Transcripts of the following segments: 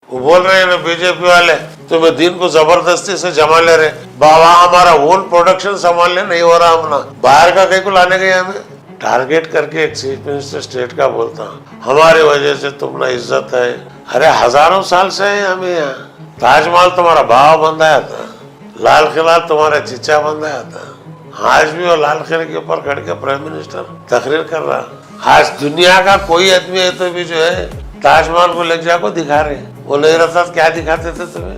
वो बोल रहे हैं ना बीजेपी वाले तुम्हें दिन को जबरदस्ती से जमा ले रहे, बाबा हमारा ओन प्रोडक्शन संभालने नहीं हो रहा, हमने बाहर का कहीं को लाने गए हमें टारगेट करके एक चीफ मिनिस्टर स्टेट का बोलता हमारी वजह से तुम्हारा इज्जत है। अरे हजारों साल से है हमें यहाँ। ताजमहल तुम्हारा भाव बंधाया था, लाल किला तुम्हारा चिच्चा बंधाया था, आज भी वो लाल किले के ऊपर खड़ के प्राइम मिनिस्टर तकरीर कर रहा। आज दुनिया का कोई आदमी है तो भी जो है ताजमहल को ले जाको दिखा रहे, वो नहीं रहता तो क्या दिखाते थे तुम्हें?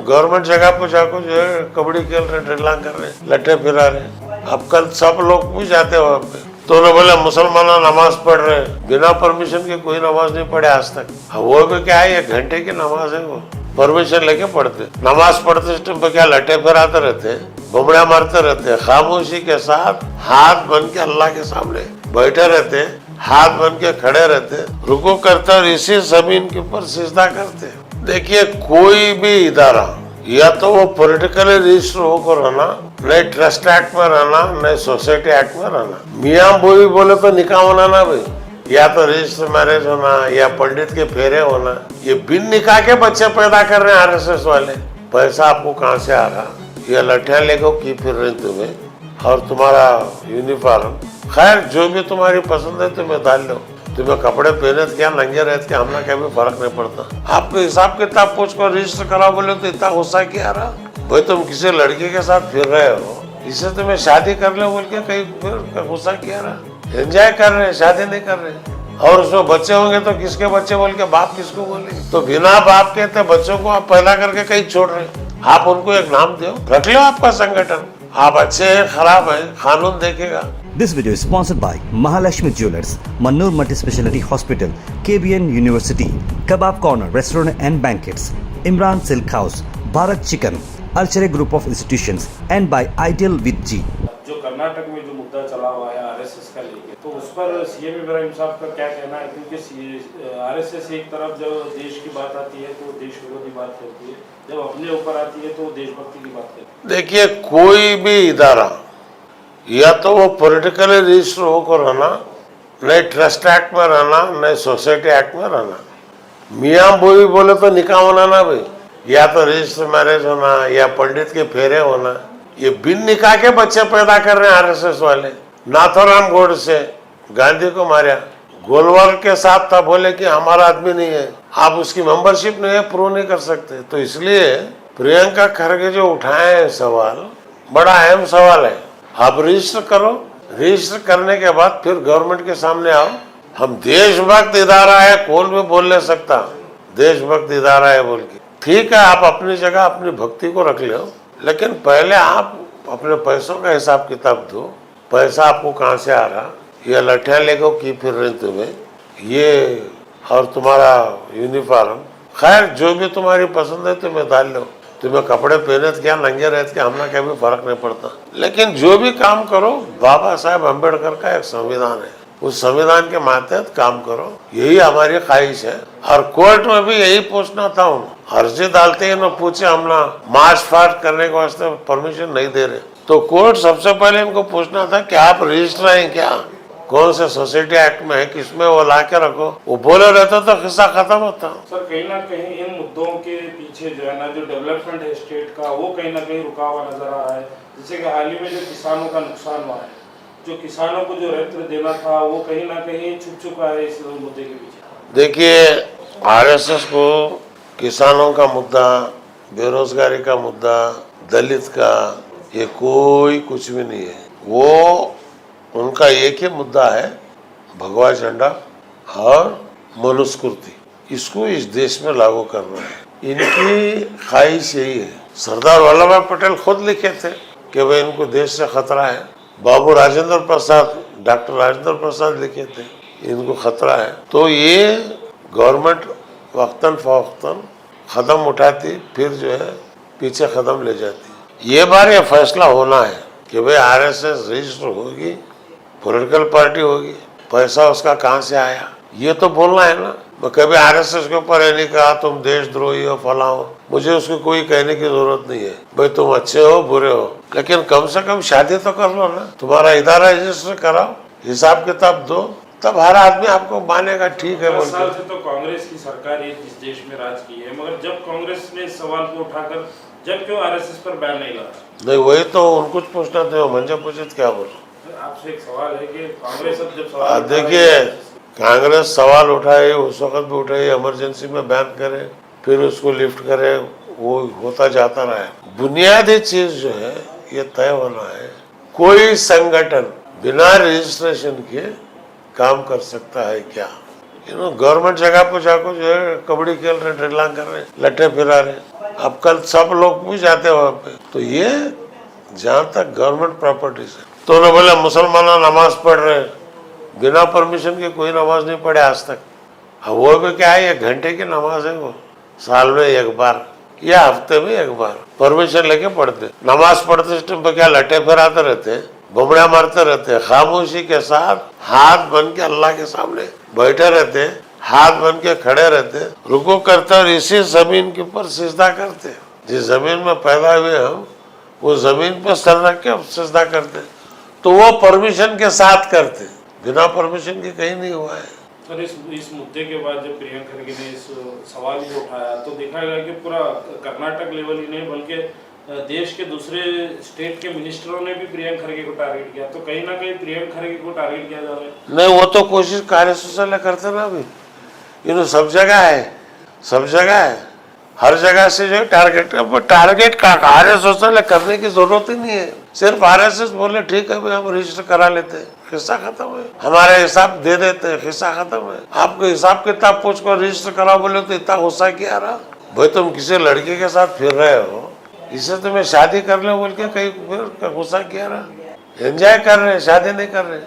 गवर्नमेंट जगह पे जाको जो है कबड्डी खेल रहे, ड्रिलांग कर रहे, लट्टे फिरा रहे। अब कल सब लोग भी जाते वहां पे तो उन्होंने बोला मुसलमान नमाज पढ़ रहे, बिना परमिशन के कोई नमाज नहीं पढ़े आज तक। वो भी क्या है, 1 घंटे की नमाज है, वो परमिशन लेके पढ़ते। नमाज पढ़ते टाइम पे क्या लट्टे फिराते रहते, बुमड़ा मारते रहते, खामोशी के साथ हाथ बन के अल्लाह के सामने बैठे रहते, हाथ बन के खड़े रहते, रुको करते और इसी जमीन के ऊपर सिजदा करते। देखिए कोई भी इदारा या तो वो पॉलिटिकली रजिस्टर होकर रहना, नहीं ट्रस्ट एक्ट में रहना, नहीं सोसाइटी एक्ट में रहना। मियाँ बोई बोले तो निकाह होना भाई, या तो रजिस्टर मैरिज होना या पंडित के फेरे होना। ये बिन निकाह के बच्चे पैदा कर रहे हैं आरएसएस वाले। पैसा आपको कहाँ से आ रहा? ये लठियां लेकर की फिर रहे तुम्हें और तुम्हारा यूनिफॉर्म। खैर जो भी तुम्हारी पसंद है तुम्हें डाल लो, तुम्हें कपड़े पहने थे क्या, नंगे रहते क्या, हमने क्या भी फर्क नहीं पड़ता। आपको हिसाब किताब पूछ कर रजिस्टर कराओ बोले तो इतना गुस्सा क्या रहा भाई? तुम किसी लड़के के साथ फिर रहे हो, इससे तुम्हें शादी कर लो बोल के कहीं फिर गुस्सा क्या रहा? एंजॉय कर रहे हैं, शादी नहीं कर रहे। और उसमें बच्चे होंगे तो किसके बच्चे बोल के बाप किसको बोले? तो बिना बाप के थे बच्चों को आप पैदा करके कहीं छोड़ रहे। आप उनको एक नाम दो, रख लो आपका संगठन। आप अच्छे हैं खराब है कानून देखेगा। This video is sponsored by Mahalakshmi Jewelers, Mannur Multi-Speciality Hospital, KBN University, Kebab Corner Restaurant and Banquets, Imran Silk House, Bharat Chicken, Archery Group of Institutions, and by Ideal with G. जो कर्नाटक में जो मुद्दा चला हुआ है RSS का लेके, तो उस पर सीएम इब्राहिम साहब का क्या कहना है? क्योंकि आरएसएस एक तरफ जब देश की बात आती है तो देश विरोधी बात करती है, जब अपने ऊपर आती है तो देशभक्ति की बात करती है। देखिए कोई भी इदारा या तो वो पॉलिटिकली रजिस्टर होकर रहना, नहीं ट्रस्ट एक्ट में रहना, नहीं सोसाइटी एक्ट में रहना। मियाँ बोई बोले तो निकाह होना ना भाई, या तो रजिस्टर मैरिज होना या पंडित के फेरे होना। ये बिन निकाह के बच्चे पैदा कर रहे हैं आरएसएस वाले। नाथूराम गोडसे गांधी को मारा, गोलवाल के साथ था, बोले कि हमारा आदमी नहीं है, आप उसकी मेंबरशिप नहीं है, प्रूव नहीं कर सकते। तो इसलिए प्रियंका खरगे जो उठाए हैं सवाल, बड़ा अहम सवाल है। आप रजिस्टर करो, रजिस्टर करने के बाद फिर गवर्नमेंट के सामने आओ। हम देशभक्त इदारा है, कौन भी बोल ले सकता देशभक्त इदारा है बोल के। ठीक है आप अपनी जगह अपनी भक्ति को रख लो, लेकिन पहले आप अपने पैसों का हिसाब किताब दो। पैसा आपको कहाँ से आ रहा? ये लठियां लेकर की फिर रहे तुम्हें, ये और तुम्हारा यूनिफॉर्म। खैर जो भी तुम्हारी पसंद है तुम्हें डाल लो, तुम्हें कपड़े पहने थे क्या, नंगे रहते क्या, हमने क्या भी फर्क नहीं पड़ता। लेकिन जो भी काम करो बाबा साहेब अम्बेडकर का एक संविधान है, उस संविधान के मातहत काम करो, यही हमारी ख्वाहिश है। और कोर्ट में भी यही पूछना था, अर्जी डालते ही पूछे हमला मार्च फास्ट करने के वास्ते परमिशन नहीं दे रहे, तो कोर्ट सबसे पहले इनको पूछना था कि आप रजिस्टर हैं क्या, कौन से सोसाइटी एक्ट में है, किसमें, वो ला के रखो। वो बोले रहता तो किस्सा खत्म होता। सर कहीं ना कहीं इन मुद्दों के पीछे जो है ना जो डेवलपमेंट है स्टेट का, वो कहीं ना कहीं रुका हुआ नजर आ रहा है। जैसे कि हाल ही में जो किसानों का नुकसान हुआ है, जो किसानों को जो ऋण देना था, वो कहीं ना कहीं छुप चुका है इस मुद्दे के पीछे। देखिए आरएसएस को किसानों का मुद्दा, बेरोजगारी का मुद्दा, दलित का, ये कोई कुछ भी नहीं है। वो उनका एक ही मुद्दा है, भगवा झंडा और मनुस्मृति, इसको इस देश में लागू करना है। इनकी ख्वाहिश यही है। सरदार वल्लभ भाई पटेल खुद लिखे थे कि भाई इनको देश से खतरा है। बाबू राजेंद्र प्रसाद, डॉक्टर राजेंद्र प्रसाद लिखे थे इनको खतरा है। तो ये गवर्नमेंट वक्तन फवक्तन कदम उठाती, फिर जो है पीछे कदम ले जाती। ये बार ये फैसला होना है कि भाई आरएसएस रजिस्टर होगी, पॉलिटिकल पार्टी होगी, पैसा उसका कहाँ से आया ये तो बोलना है ना। मैं कभी आरएसएस के ऊपर ये नहीं कहा तुम देशद्रोही हो, फला हो, मुझे उसको कोई कहने की जरूरत नहीं है। भाई तुम अच्छे हो बुरे हो, लेकिन कम से कम शादी तो कर लो ना, तुम्हारा इदारा रजिस्टर कराओ, हिसाब किताब दो, तब हर आदमी आपको मानेगा, ठीक है 10 बोल साल के। से तो कांग्रेस की सरकार ही इस देश में राज की है, मगर जब कांग्रेस ने इस सवाल को उठाकर जब क्यों आरएसएस पर बैन नहीं लगा? नहीं, वही तो उनको पूछना था, मुझे पूछे तो क्या बोलो। आपसे एक सवाल है कि कांग्रेस अब जब सवाल उठा रही देखिए, है, कांग्रेस सवाल उठाए, उस वक्त भी उठाए, इमरजेंसी में बैन करे, फिर उसको लिफ्ट करे, वो होता जाता रहा है। बुनियादी चीज जो है ये तय होना है, कोई संगठन बिना रजिस्ट्रेशन के काम कर सकता है क्या? गवर्नमेंट जगह पर जाकर जो है कबड्डी खेल रहे, ड्रिलांग कर रहे, लट्ठे फिरा रहे, अब कल सब लोग भी जाते हैं वहां पे। तो ये जहां तक गवर्नमेंट प्रॉपर्टीज है, तो उन्होंने बोला मुसलमान नमाज पढ़ रहे, बिना परमिशन के कोई नमाज नहीं पढ़े आज तक। अब वो भी क्या है, 1 घंटे की नमाज है, वो साल में 1 बार या हफ्ते में 1 बार परमिशन लेके पढ़ते। नमाज पढ़ते टाइम पे क्या लट्ठे फिराते रहते, बुमड़ा मारते रहते, खामोशी के साथ हाथ बन के अल्लाह के सामने बैठे रहते, हाथ बन के खड़े रहते, रुकू करते और इसी जमीन के ऊपर सिजदा करते। जिस जमीन में पैदा हुए हम, वो जमीन पर सर रख के सिजदा करते। तो वो परमिशन के साथ करते, बिना परमिशन के कहीं नहीं हुआ है। सर इस मुद्दे के बाद जब प्रियंका खड़गे ने इस सवाल को उठाया तो देखा गया कि पूरा कर्नाटक लेवल ही नहीं बल्कि देश के दूसरे स्टेट के मिनिस्टरों ने भी प्रियंका खड़गे को टारगेट किया, तो कहीं ना कहीं प्रियंका खड़गे को टारगेट किया जा रहा है। नहीं, वो तो कोशिश कार्यशैली करते ना अभी, सब जगह है, सब जगह है, हर जगह से जो टारगेट का कार्यशैली करने की जरूरत ही नहीं है। सिर्फ आरएसएस बोले ठीक है भाई हम रजिस्टर करा लेते हैं, हिस्सा खत्म है, हमारे हिसाब दे देते हैं, हिस्सा खत्म है। आपको हिसाब किताब पूछ कर रजिस्टर करा बोले तो इतना गुस्सा क्या रहा भाई? तुम किसी लड़के के साथ फिर रहे हो, इसे तुम्हें शादी कर ले बोल के कहीं फिर गुस्सा क्या रहा? एंजॉय कर रहे, शादी नहीं कर रहे,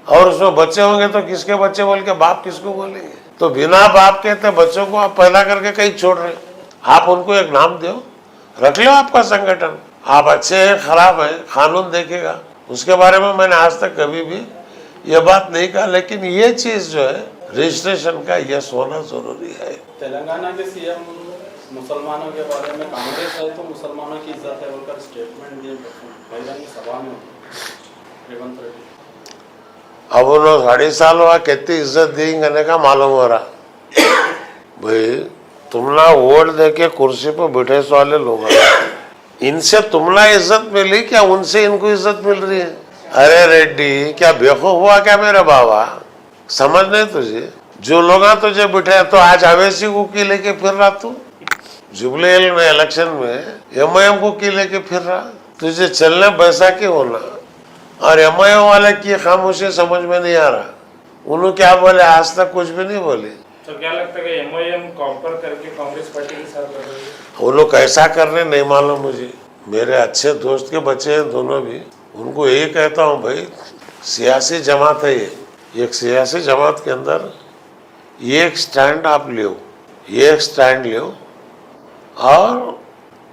और उसमें बच्चे होंगे तो किसके बच्चे बोल के बाप किसको बोलेंगे? तो बिना बाप के तो बच्चों को आप पैदा करके कहीं छोड़ रहे। आप उनको एक नाम दो, रख लो आपका संगठन, आप अच्छे हैं खराब है कानून देखेगा। उसके बारे में मैंने आज तक कभी भी ये बात नहीं कहा, लेकिन ये चीज जो है रजिस्ट्रेशन का यस होना जरूरी है। तेलंगाना के सीएम मुसलमानों के बारे में कांग्रेस है तो मुसलमानों की इज्जत है बोलकर स्टेटमेंट दिए बहिरंग सभा में रेवंत रेड्डी। अब उन्होंने 2.5 साल हुआ, कितनी इज्जत देंगे का मालूम हो रहा भाई। तुम ना वोट दे के कुर्सी पर बैठे वाले लोग, इनसे तुमना इज्जत मिली क्या? उनसे इनको इज्जत मिल रही है? अरे रेड्डी क्या बेवकूफ हुआ क्या मेरा बाबा? समझ नहीं तुझे? जो लोग तुझे बिठाए तो आज अवैसी को की लेके फिर रहा तू, जुबली हिल में इलेक्शन में एमआईएम को की लेके फिर रहा। तुझे चलने पैसा क्यों होना? और एमआईएम वाले की खामोशी समझ में नहीं आ रहा, उन्होंने क्या बोले? आज तक कुछ भी नहीं बोले। तो क्या लगता है कि एमआईएम काउंटर करके कांग्रेस पार्टी के साथ लड़ रही है? वो लोग कैसा कर रहे नहीं मालूम मुझे, मेरे अच्छे दोस्त के बच्चे हैं दोनों भी, उनको यही कहता हूँ भाई सियासी जमात है ये, एक सियासी जमात के अंदर ये एक स्टैंड आप लो, ये एक स्टैंड लो और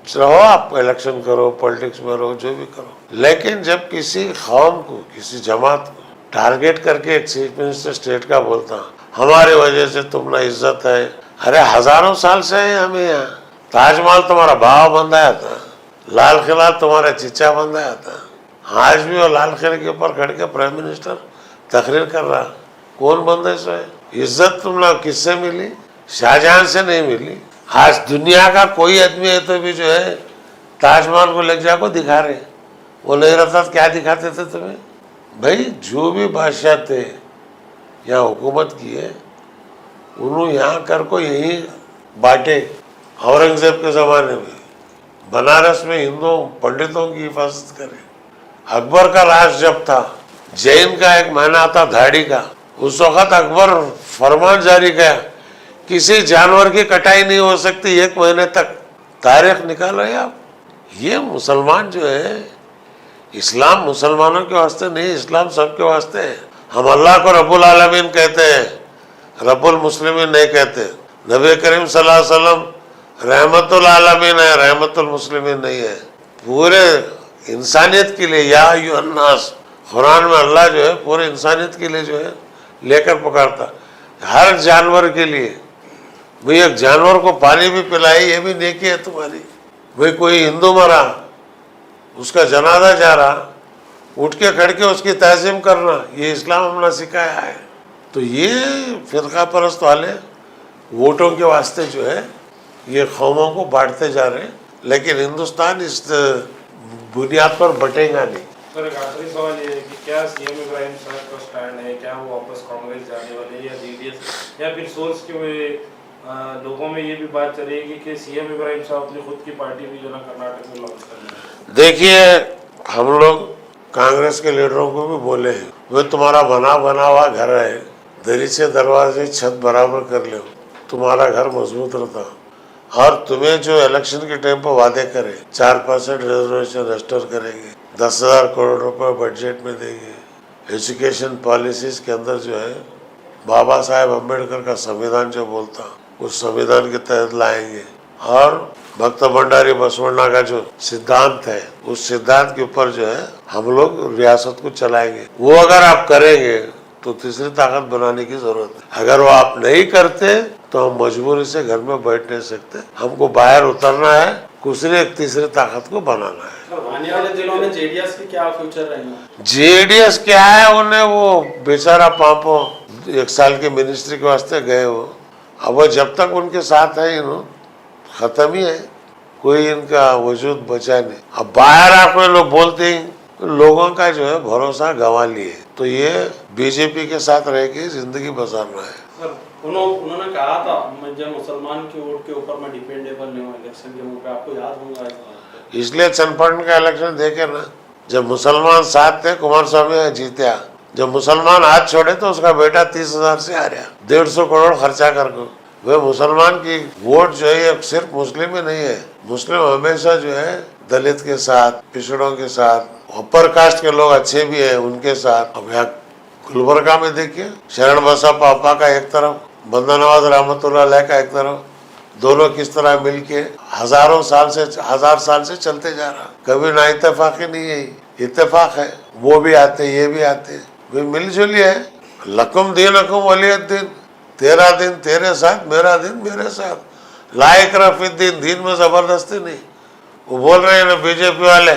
रहो, आप इलेक्शन करो, पॉलिटिक्स में रहो, जो भी करो, लेकिन जब किसी कौम को, किसी जमात को टारगेट करके एक चीफ मिनिस्टर स्टेट का बोलता हमारे वजह से तुम ना इज्जत है। अरे हजारों साल से है हमें यहाँ, ताजमहल तुम्हारा भाव बंधाया था, लाल किला तुम्हारा चिच्चा बंधाया था, आज भी वो लाल किले के ऊपर खड़ के प्राइम मिनिस्टर तकरीर कर रहा, कौन बंदे से है? इज्जत तुम ना किससे मिली? शाहजहां से नहीं मिली। आज दुनिया का कोई आदमी है तो भी जो है ताजमहल को लेके जाको दिखा रहे, वो नहीं रहता तो क्या दिखाते थे तुम्हें? भाई जो भी बादशाह थे यहाँ हुकूमत की है, उन्होंने यहाँ कर को यही बांटे। औरंगजेब के ज़माने में बनारस में हिंदू पंडितों की हिफाजत करे। अकबर का राज जब था, जैन का एक महीना था धाड़ी का, उस वक़्त अकबर फरमान जारी किया किसी जानवर की कटाई नहीं हो सकती 1 महीने तक। तारीख निकालो आप। ये मुसलमान जो है, इस्लाम मुसलमानों के वास्ते नहीं, इस्लाम सबके वास्ते है। हम अल्लाह को रब्बुल आलमीन कहते हैं, रब्बुल मुस्लिमीन नहीं कहते। नबी करीम सल्लल्लाहु अलैहि वसल्लम रहमतुल आलमीन है, रहमतुल मुस्लिमीन नहीं है। पूरे इंसानियत के लिए या अय्युहन्नास, कुरान में अल्लाह जो है पूरे इंसानियत के लिए जो है लेकर पुकारता, हर जानवर के लिए। भाई एक जानवर को पानी भी पिलाई, ये भी नेकी है तुम्हारी। भाई कोई हिंदू मरा, उसका जनाजा जा रहा, उठ के खड़ के उसकी तहजीम करना, ये इस्लाम हमने सिखाया है। तो ये फिरका परस्त वाले वोटों के वास्ते जो है ये कौमों को बांटते जा रहे हैं, लेकिन हिंदुस्तान इस बुनियाद पर बटेगा नहीं। सर एक आखिरी सवाल ये है कि क्या सीएम इब्राहिम साहब का स्टैंड है, क्या वो वापस कांग्रेस जाने वाले या जेडीएस, या फिर सोच के हुए लोगों में ये भी बात चल रही है कि सीएम इब्राहिम साहब अपनी खुद की पार्टी भी जो ना कर्नाटक में लॉन्च करना है। देखिए, हम लोग कांग्रेस के लीडरों को भी बोले हैं, वे तुम्हारा बना हुआ घर है, दरीचे दरवाजे छत बराबर कर लो, तुम्हारा घर मजबूत रहता। और तुम्हें जो इलेक्शन के टाइम पर वादे करे 4% रिजर्वेशन रेस्टोर करेंगे, 10,000 करोड़ रुपए बजट में देंगे, एजुकेशन पॉलिसीज के अंदर जो है बाबा साहेब अम्बेडकर का संविधान जो बोलता उस संविधान के तहत लाएंगे, और भक्त भंडारी बसवण्णा का जो सिद्धांत है उस सिद्धांत के ऊपर जो है हम लोग रियासत को चलाएंगे। वो अगर आप करेंगे तो तीसरी ताकत बनाने की जरूरत है। अगर वो आप नहीं करते तो हम मजबूरी से घर में बैठ नहीं सकते, हमको बाहर उतरना है, दूसरी एक तीसरी ताकत को बनाना है। आने वाले दिनों में जेडीएस की क्या फ्यूचर रहेगा? जेडीएस क्या है, उन्हें वो बेचारा पापो 1 साल के मिनिस्ट्री के वास्ते गए हो, अब वो जब तक उनके साथ है इन्होंने खत्म ही है, कोई इनका वजूद बचा नहीं। अब बाहर आपने लोग बोलते हैं, लोगों का जो है भरोसा गंवा लिए, तो ये बीजेपी के साथ रह के जिंदगी बसाना है। सर उन्होंने कहा था मुझे मुसलमान की वोट के ऊपर मैं डिपेंडेबल नहीं हूँ इलेक्शन के मौके, आपको याद होगा ऐसा? इसलिए चनपट का इलेक्शन देखे ना, जब मुसलमान साथ थे कुमार स्वामी जीत्या, जब मुसलमान हाथ छोड़े तो उसका बेटा 30,000 से हारा, 150 करोड़ खर्चा करके। वे मुसलमान की वोट जो है सिर्फ मुस्लिम ही नहीं है, मुस्लिम हमेशा जो है दलित के साथ, पिछड़ों के साथ, अपर कास्ट के लोग अच्छे भी है उनके साथ। अब यहाँ गुलबर्गा में देखिए, शरण बसा पापा का एक तरफ, बंदा नवाज रहमतुल्लाह अलैह का एक तरफ, दोनों किस तरह मिलके 1000 साल से चलते जा रहा। कभी ना इत्तेफाकी नहीं है, इत्तेफाक है, वो भी आते ये भी आते, वे मिलजुल है। लकुम दीनकुम वलियद्दीन, तेरा दिन तेरे साथ, मेरा दिन मेरे साथ, लायक रफीद्दीन, दीन में जबरदस्ती नहीं। वो बोल रहे हैं ना बीजेपी वाले,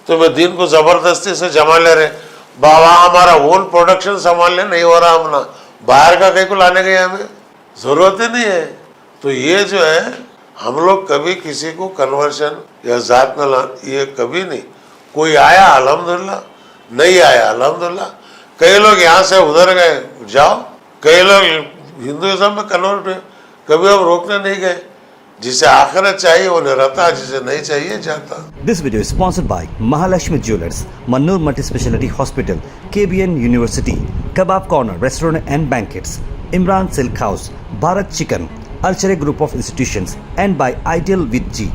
तुम्हें दीन को जबरदस्ती से जमा ले रहे, बाबा हमारा ओन प्रोडक्शन संभालने नहीं हो रहा, हमने बाहर का कहीं को लाने गए, हमें जरूरत ही नहीं है। तो ये जो है हम लोग कभी किसी को कन्वर्शन या जात में ये कभी नहीं, कोई आया अल्हम्दुलिल्लाह, नहीं आया अल्हम्दुलिल्लाह। कई लोग यहाँ से उधर गए, जाओ, कई लोग हिंदुइज्म में कन्वर्ट हुए, कभी हम रोकने नहीं गए। जिसे आखिरत चाहिए वो रहता, जिसे नहीं चाहिए जाता। This video is sponsored by Mahalakshmi Jewelers, Mannur Multi-Speciality Hospital, KBN University, Kebab Corner Restaurant and Banquets, Imran Silk House, Bharat Chicken, Archery Group of Institutions, and by Ideal with G.